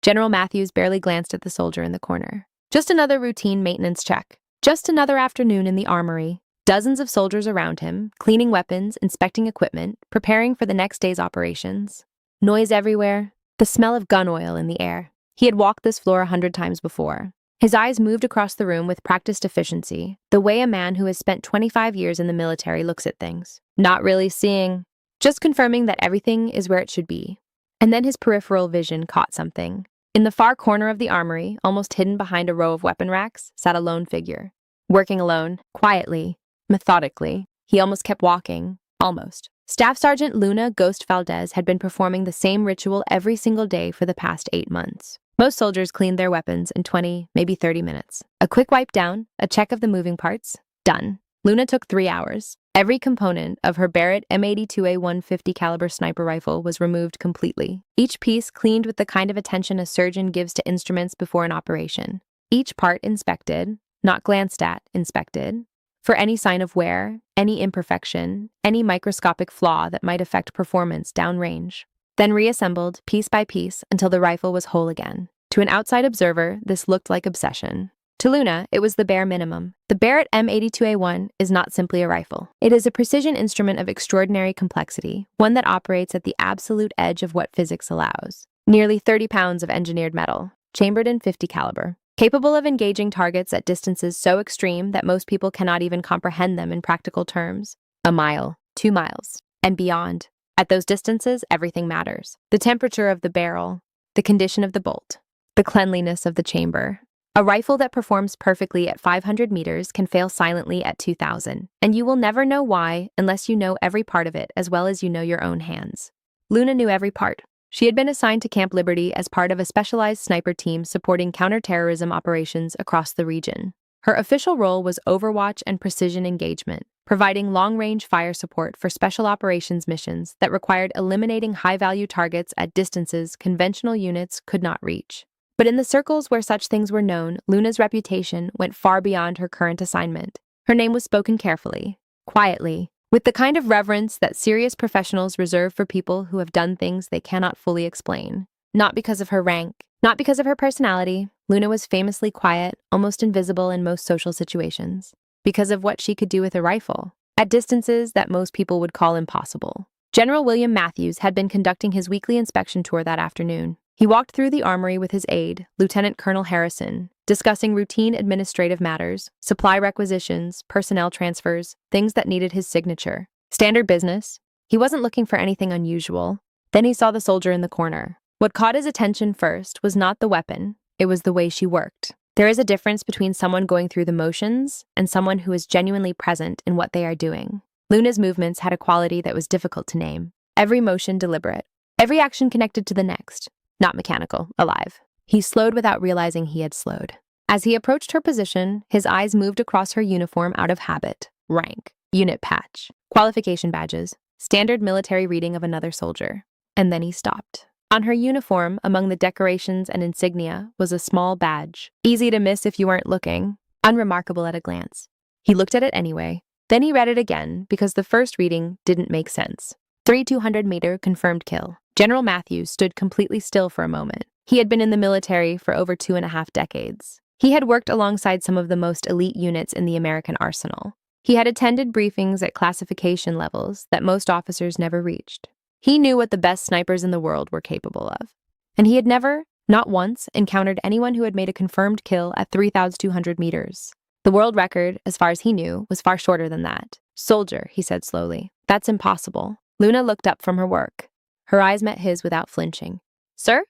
General Matthews barely glanced at the soldier in the corner. Just another routine maintenance check. Just another afternoon in the armory. Dozens of soldiers around him, cleaning weapons, inspecting equipment, preparing for the next day's operations. Noise everywhere, the smell of gun oil in the air. He had walked this floor 100 times before. His eyes moved across the room with practiced efficiency, the way a man who has spent 25 years in the military looks at things. Not really seeing, just confirming that everything is where it should be. And then his peripheral vision caught something. In the far corner of the armory, almost hidden behind a row of weapon racks, sat a lone figure. Working alone, quietly, methodically. He almost kept walking. Almost. Staff Sergeant Luna Ghost Valdez had been performing the same ritual every single day for the past 8 months. Most soldiers cleaned their weapons in 20, maybe 30 minutes. A quick wipe down, a check of the moving parts, done. Luna took 3 hours. Every component of her Barrett M82A 150 caliber sniper rifle was removed completely. Each piece cleaned with the kind of attention a surgeon gives to instruments before an operation. Each part inspected, not glanced at, inspected, for any sign of wear, any imperfection, any microscopic flaw that might affect performance downrange. Then reassembled piece by piece until the rifle was whole again. To an outside observer, this looked like obsession. To Luna, it was the bare minimum. The Barrett M82A1 is not simply a rifle. It is a precision instrument of extraordinary complexity, one that operates at the absolute edge of what physics allows. Nearly 30 pounds of engineered metal, chambered in 50 caliber, capable of engaging targets at distances so extreme that most people cannot even comprehend them in practical terms. A mile, 2 miles, and beyond. At those distances, everything matters. The temperature of the barrel, the condition of the bolt, the cleanliness of the chamber. A rifle that performs perfectly at 500 meters can fail silently at 2,000, and you will never know why unless you know every part of it as well as you know your own hands. Luna knew every part. She had been assigned to Camp Liberty as part of a specialized sniper team supporting counterterrorism operations across the region. Her official role was overwatch and precision engagement, providing long-range fire support for special operations missions that required eliminating high-value targets at distances conventional units could not reach. But in the circles where such things were known, Luna's reputation went far beyond her current assignment. Her name was spoken carefully, quietly, with the kind of reverence that serious professionals reserve for people who have done things they cannot fully explain. Not because of her rank, not because of her personality. Luna was famously quiet, almost invisible in most social situations, because of what she could do with a rifle, at distances that most people would call impossible. General William Matthews had been conducting his weekly inspection tour that afternoon. He walked through the armory with his aide, Lieutenant Colonel Harrison, discussing routine administrative matters, supply requisitions, personnel transfers, things that needed his signature. Standard business. He wasn't looking for anything unusual. Then he saw the soldier in the corner. What caught his attention first was not the weapon, it was the way she worked. There is a difference between someone going through the motions and someone who is genuinely present in what they are doing. Luna's movements had a quality that was difficult to name. Every motion deliberate. Every action connected to the next. Not mechanical, alive. He slowed without realizing he had slowed. As he approached her position, his eyes moved across her uniform out of habit, rank, unit patch, qualification badges, standard military reading of another soldier. And then he stopped. On her uniform, among the decorations and insignia, was a small badge. Easy to miss if you weren't looking. Unremarkable at a glance. He looked at it anyway. Then he read it again because the first reading didn't make sense. 3 200-meter confirmed kill. General Matthews stood completely still for a moment. He had been in the military for over 2.5 decades. He had worked alongside some of the most elite units in the American arsenal. He had attended briefings at classification levels that most officers never reached. He knew what the best snipers in the world were capable of. And he had never, not once, encountered anyone who had made a confirmed kill at 3,200 meters. The world record, as far as he knew, was far shorter than that. Soldier, he said slowly. That's impossible. Luna looked up from her work. Her eyes met his without flinching. Sir?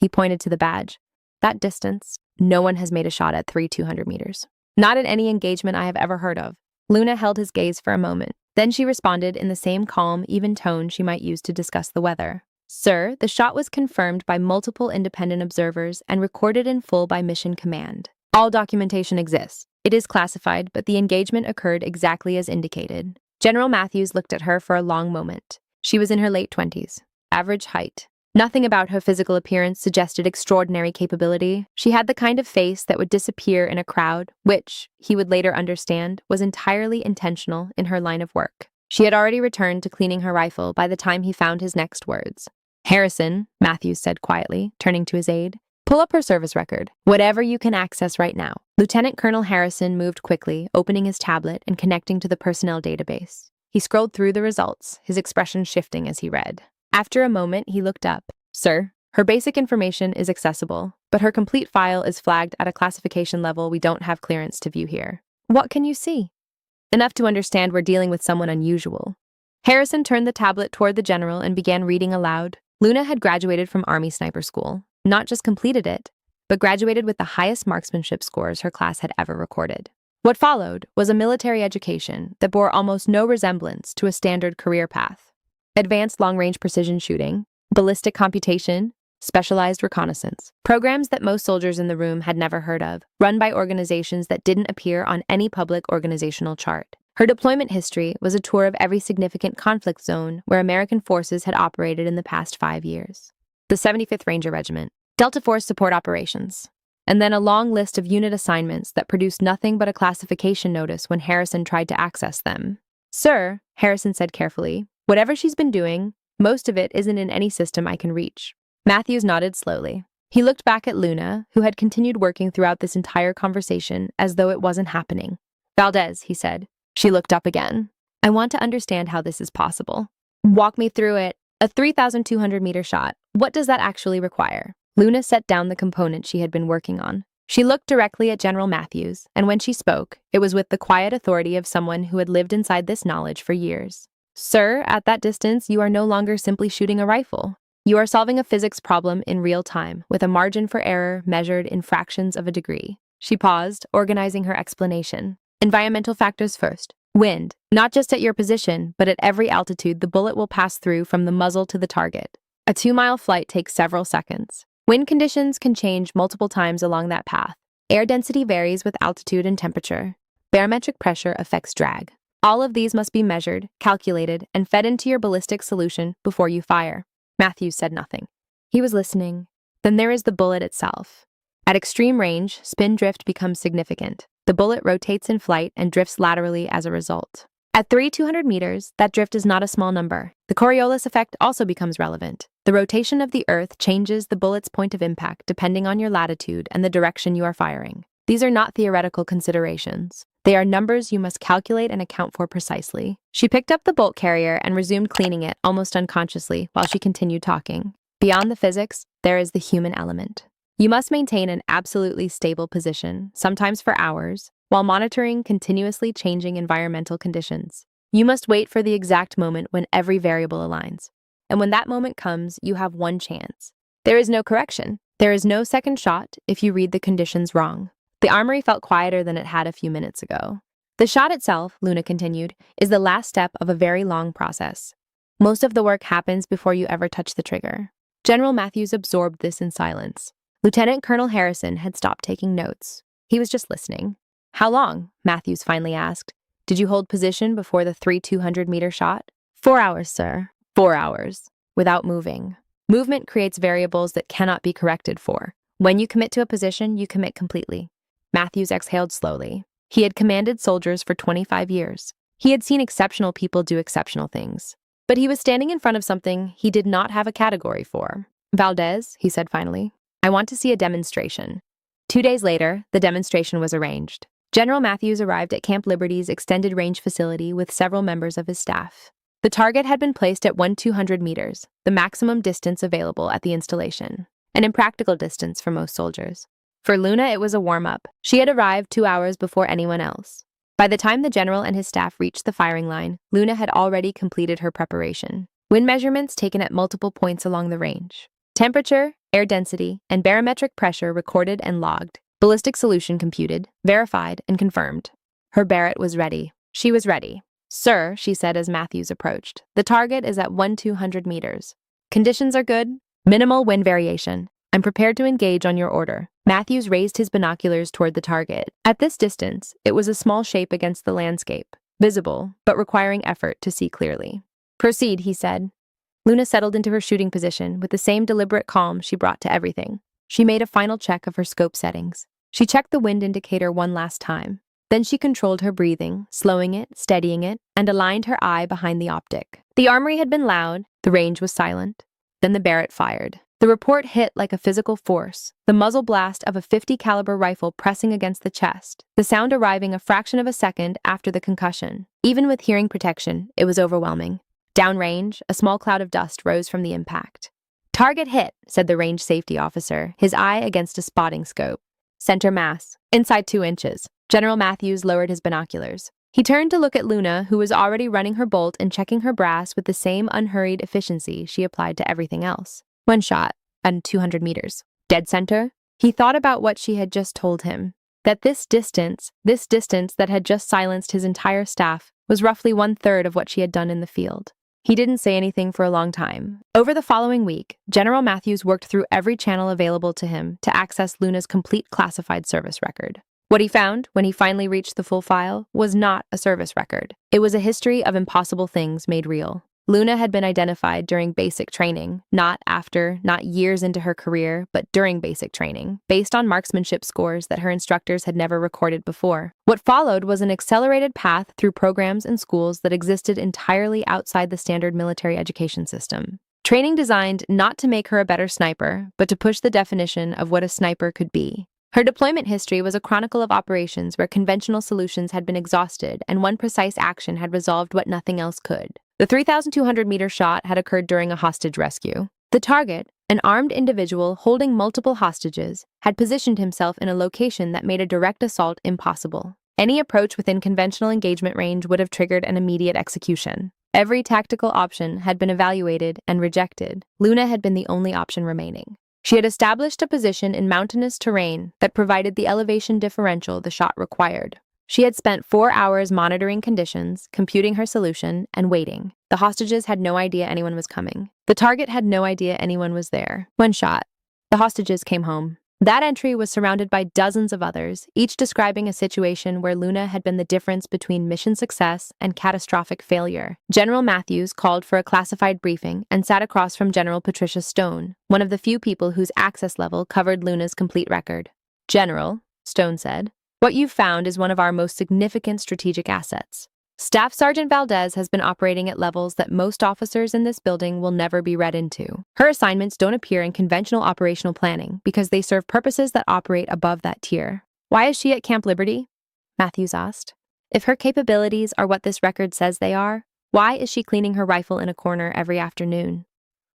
He pointed to the badge. That distance, no one has made a shot at 3,200 meters. Not in any engagement I have ever heard of. Luna held his gaze for a moment. Then she responded in the same calm, even tone she might use to discuss the weather. Sir, the shot was confirmed by multiple independent observers and recorded in full by Mission Command. All documentation exists. It is classified, but the engagement occurred exactly as indicated. General Matthews looked at her for a long moment. She was in her late 20s, average height. Nothing about her physical appearance suggested extraordinary capability. She had the kind of face that would disappear in a crowd, which, he would later understand, was entirely intentional in her line of work. She had already returned to cleaning her rifle by the time he found his next words. Harrison, Matthews said quietly, turning to his aide, Pull up her service record, whatever you can access right now. Lieutenant Colonel Harrison moved quickly, opening his tablet and connecting to the personnel database. He scrolled through the results, his expression shifting as he read. After a moment, he looked up. Sir, her basic information is accessible, but her complete file is flagged at a classification level we don't have clearance to view here. What can you see? Enough to understand we're dealing with someone unusual. Harrison turned the tablet toward the general and began reading aloud. Luna had graduated from Army Sniper School. Not just completed it, but graduated with the highest marksmanship scores her class had ever recorded. What followed was a military education that bore almost no resemblance to a standard career path. Advanced long-range precision shooting, ballistic computation, specialized reconnaissance. Programs that most soldiers in the room had never heard of, run by organizations that didn't appear on any public organizational chart. Her deployment history was a tour of every significant conflict zone where American forces had operated in the past 5 years. The 75th Ranger Regiment, Delta Force Support Operations, and then a long list of unit assignments that produced nothing but a classification notice when Harrison tried to access them. Sir, Harrison said carefully, whatever she's been doing, most of it isn't in any system I can reach. Matthews nodded slowly. He looked back at Luna, who had continued working throughout this entire conversation as though it wasn't happening. Valdez, he said. She looked up again. I want to understand how this is possible. Walk me through it. A 3,200-meter shot. What does that actually require? Luna set down the component she had been working on. She looked directly at General Matthews, and when she spoke, it was with the quiet authority of someone who had lived inside this knowledge for years. Sir, at that distance, you are no longer simply shooting a rifle. You are solving a physics problem in real time, with a margin for error measured in fractions of a degree. She paused, organizing her explanation. Environmental factors first. Wind, not just at your position, but at every altitude the bullet will pass through from the muzzle to the target. A 2-mile flight takes several seconds. Wind conditions can change multiple times along that path. Air density varies with altitude and temperature. Barometric pressure affects drag. All of these must be measured, calculated, and fed into your ballistic solution before you fire. Matthews said nothing. He was listening. Then there is the bullet itself. At extreme range, spin drift becomes significant. The bullet rotates in flight and drifts laterally as a result. At 3,200 meters, that drift is not a small number. The Coriolis effect also becomes relevant. The rotation of the Earth changes the bullet's point of impact depending on your latitude and the direction you are firing. These are not theoretical considerations. They are numbers you must calculate and account for precisely. She picked up the bolt carrier and resumed cleaning it almost unconsciously while she continued talking. Beyond the physics, there is the human element. You must maintain an absolutely stable position, sometimes for hours, while monitoring continuously changing environmental conditions. You must wait for the exact moment when every variable aligns. And when that moment comes, you have one chance. There is no correction. There is no second shot if you read the conditions wrong. The armory felt quieter than it had a few minutes ago. The shot itself, Luna continued, is the last step of a very long process. Most of the work happens before you ever touch the trigger. General Matthews absorbed this in silence. Lieutenant Colonel Harrison had stopped taking notes. He was just listening. How long? Matthews finally asked. Did you hold position before the 3,200-meter shot? 4 hours, sir. 4 hours. Without moving. Movement creates variables that cannot be corrected for. When you commit to a position, you commit completely. Matthews exhaled slowly. He had commanded soldiers for 25 years. He had seen exceptional people do exceptional things. But he was standing in front of something he did not have a category for. Valdez, he said finally, I want to see a demonstration. 2 days later, the demonstration was arranged. General Matthews arrived at Camp Liberty's extended range facility with several members of his staff. The target had been placed at 1,200 meters, the maximum distance available at the installation, an impractical distance for most soldiers. For Luna, it was a warm-up. She had arrived 2 hours before anyone else. By the time the general and his staff reached the firing line, Luna had already completed her preparation. Wind measurements taken at multiple points along the range. Temperature, air density, and barometric pressure recorded and logged. Ballistic solution computed, verified, and confirmed. Her Barrett was ready. She was ready. Sir, she said as Matthews approached, the target is at 1,200 meters. Conditions are good. Minimal wind variation. I'm prepared to engage on your order. Matthews raised his binoculars toward the target. At this distance, it was a small shape against the landscape, visible, but requiring effort to see clearly. Proceed, he said. Luna settled into her shooting position with the same deliberate calm she brought to everything. She made a final check of her scope settings. She checked the wind indicator one last time. Then she controlled her breathing, slowing it, steadying it, and aligned her eye behind the optic. The armory had been loud. The range was silent. Then the Barrett fired. The The report hit like a physical force, the muzzle blast of a .50 caliber rifle pressing against the chest, the sound arriving a fraction of a second after the concussion. Even with hearing protection, it was overwhelming. Downrange, a small cloud of dust rose from the impact. "Target hit," said the range safety officer, his eye against a spotting scope. "Center mass. Inside 2 inches. General Matthews lowered his binoculars. He turned to look at Luna, who was already running her bolt and checking her brass with the same unhurried efficiency she applied to everything else. One shot, and 200 meters. Dead center? He thought about what she had just told him. That this distance that had just silenced his entire staff, was roughly 1/3 of what she had done in the field. He didn't say anything for a long time. Over the following week, General Matthews worked through every channel available to him to access Luna's complete classified service record. What he found, when he finally reached the full file, was not a service record. It was a history of impossible things made real. Luna had been identified during basic training, not after, not years into her career, but during basic training, based on marksmanship scores that her instructors had never recorded before. What followed was an accelerated path through programs and schools that existed entirely outside the standard military education system. Training designed not to make her a better sniper, but to push the definition of what a sniper could be. Her deployment history was a chronicle of operations where conventional solutions had been exhausted and one precise action had resolved what nothing else could. The 3,200-meter shot had occurred during a hostage rescue. The target, an armed individual holding multiple hostages, had positioned himself in a location that made a direct assault impossible. Any approach within conventional engagement range would have triggered an immediate execution. Every tactical option had been evaluated and rejected. Luna had been the only option remaining. She had established a position in mountainous terrain that provided the elevation differential the shot required. She had spent 4 hours monitoring conditions, computing her solution, and waiting. The hostages had no idea anyone was coming. The target had no idea anyone was there. One shot. The hostages came home. That entry was surrounded by dozens of others, each describing a situation where Luna had been the difference between mission success and catastrophic failure. General Matthews called for a classified briefing and sat across from General Patricia Stone, one of the few people whose access level covered Luna's complete record. "General," Stone said, "what you've found is one of our most significant strategic assets. Staff Sergeant Valdez has been operating at levels that most officers in this building will never be read into. Her assignments don't appear in conventional operational planning because they serve purposes that operate above that tier." "Why is she at Camp Liberty?" Matthews asked. "If her capabilities are what this record says they are, why is she cleaning her rifle in a corner every afternoon?"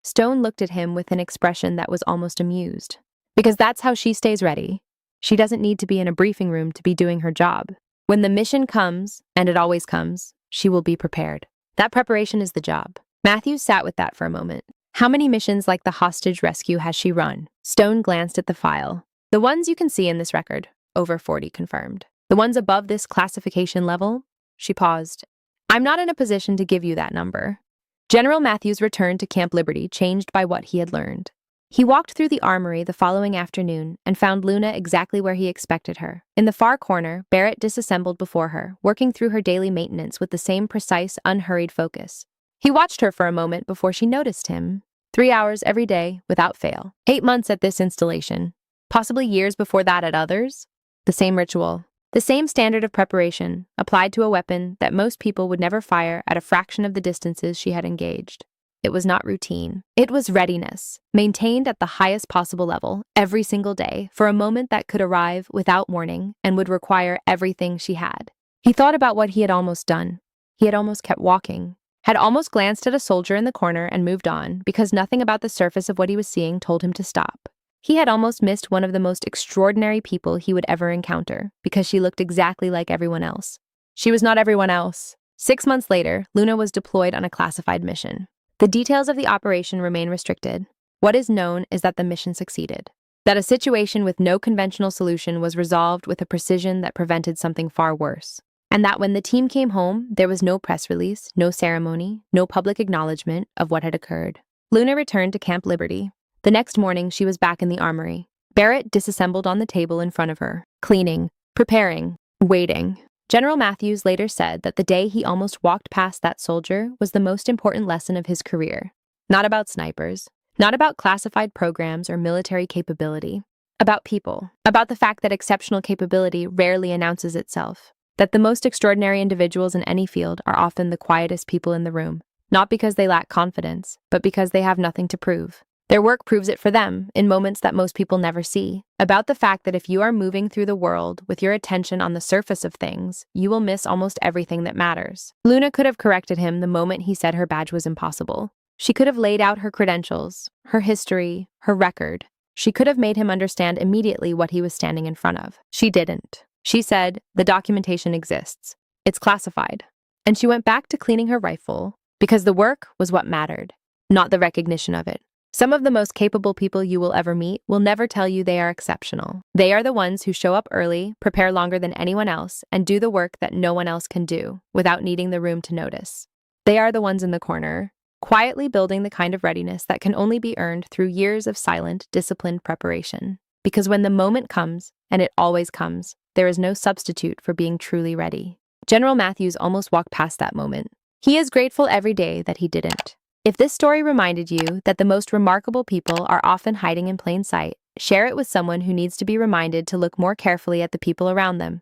Stone looked at him with an expression that was almost amused. "Because that's how she stays ready. She doesn't need to be in a briefing room to be doing her job. When the mission comes, and it always comes, she will be prepared. That preparation is the job." Matthews sat with that for a moment. "How many missions like the hostage rescue has she run?" Stone glanced at the file. "The ones you can see in this record." "Over 40 confirmed." "The ones above this classification level?" She paused. "I'm not in a position to give you that number." General Matthews returned to Camp Liberty, changed by what he had learned. He walked through the armory the following afternoon and found Luna exactly where he expected her. In the far corner, Barrett disassembled before her, working through her daily maintenance with the same precise, unhurried focus. He watched her for a moment before she noticed him. 3 hours every day, without fail. 8 months at this installation. Possibly years before that at others. The same ritual. The same standard of preparation, applied to a weapon that most people would never fire at a fraction of the distances she had engaged. It was not routine. It was readiness, maintained at the highest possible level, every single day, for a moment that could arrive without warning and would require everything she had. He thought about what he had almost done. He had almost kept walking, had almost glanced at a soldier in the corner and moved on, because nothing about the surface of what he was seeing told him to stop. He had almost missed one of the most extraordinary people he would ever encounter, because she looked exactly like everyone else. She was not everyone else. 6 months later, Luna was deployed on a classified mission. The details of the operation remain restricted. What is known is that the mission succeeded. That a situation with no conventional solution was resolved with a precision that prevented something far worse. And that when the team came home, there was no press release, no ceremony, no public acknowledgement of what had occurred. Luna returned to Camp Liberty. The next morning, she was back in the armory. Barrett disassembled on the table in front of her, cleaning, preparing, waiting. General Matthews later said that the day he almost walked past that soldier was the most important lesson of his career. Not about snipers, not about classified programs or military capability. About people, about the fact that exceptional capability rarely announces itself. That the most extraordinary individuals in any field are often the quietest people in the room, not because they lack confidence, but because they have nothing to prove. Their work proves it for them in moments that most people never see. About the fact that if you are moving through the world with your attention on the surface of things, you will miss almost everything that matters. Luna could have corrected him the moment he said her badge was impossible. She could have laid out her credentials, her history, her record. She could have made him understand immediately what he was standing in front of. She didn't. She said, "The documentation exists. It's classified." And she went back to cleaning her rifle because the work was what mattered, not the recognition of it. Some of the most capable people you will ever meet will never tell you they are exceptional. They are the ones who show up early, prepare longer than anyone else, and do the work that no one else can do without needing the room to notice. They are the ones in the corner, quietly building the kind of readiness that can only be earned through years of silent, disciplined preparation. Because when the moment comes, and it always comes, there is no substitute for being truly ready. General Matthews almost walked past that moment. He is grateful every day that he didn't. If this story reminded you that the most remarkable people are often hiding in plain sight, share it with someone who needs to be reminded to look more carefully at the people around them.